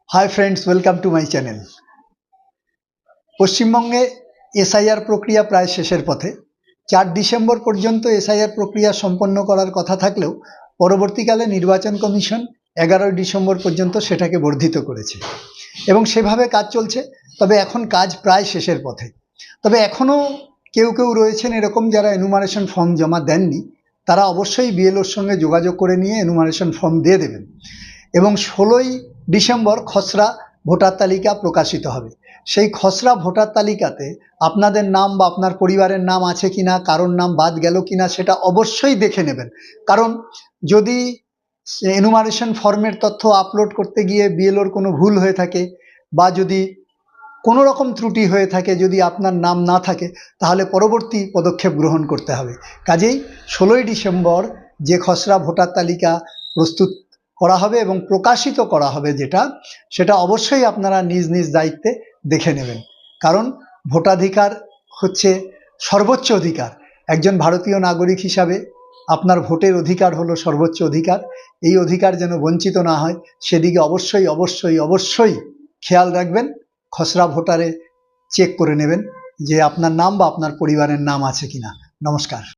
Hi friends, welcome to my channel. পশ্চিমবঙ্গে SIR প্রক্রিয়া প্রায় শেষের পথে। 4 ডিসেম্বর পর্যন্ত এসআইআর প্রক্রিয়া সম্পন্ন করার কথা থাকলেও পরবর্তীকালে নির্বাচন কমিশন 11 ডিসেম্বর পর্যন্ত সেটাকে বর্ধিত করেছে এবং সেভাবে কাজ চলছে। তবে এখন কাজ প্রায় শেষের পথে। তবে এখনও কেউ কেউ রয়েছেন এরকম যারা এনুমারেশন ফর্ম জমা দেননি, তারা অবশ্যই বিএলওর সঙ্গে যোগাযোগ করে নিয়ে এনুমারেশন ফর্ম দিয়ে দেবেন। এবং 16ই ডিসেম্বর খসড়া ভোটার তালিকা প্রকাশিত হবে। সেই খসড়া ভোটার তালিকাতে আপনাদের নাম বা আপনার পরিবারের নাম আছে কিনা, কারোর নাম বাদ গেল কিনা সেটা অবশ্যই দেখে নেবেন। কারণ যদি এনুমারেশন ফর্মের তথ্য আপলোড করতে গিয়ে বিএলওর কোনো ভুল হয়ে থাকে বা যদি কোনো রকম ত্রুটি হয়ে থাকে, যদি আপনার নাম না থাকে, তাহলে পরবর্তী পদক্ষেপ গ্রহণ করতে হবে। কাজেই 16ই ডিসেম্বর যে খসড়া ভোটার তালিকা প্রস্তুত করা হবে এবং প্রকাশিত করা হবে সেটা অবশ্যই আপনারা নিজ নিজ দায়িত্বে দেখে নেবেন। কারণ ভোটাধিকার হচ্ছে সর্বোচ্চ অধিকার। একজন ভারতীয় নাগরিক হিসাবে আপনার ভোটের অধিকার হলো সর্বোচ্চ অধিকার। এই অধিকার যেন বঞ্চিত না হয় সেদিকে অবশ্যই অবশ্যই অবশ্যই খেয়াল রাখবেন। খসড়া ভোটারে চেক করে নেবেন যে আপনার নাম বা আপনার পরিবারের নাম আছে কিনা। নমস্কার।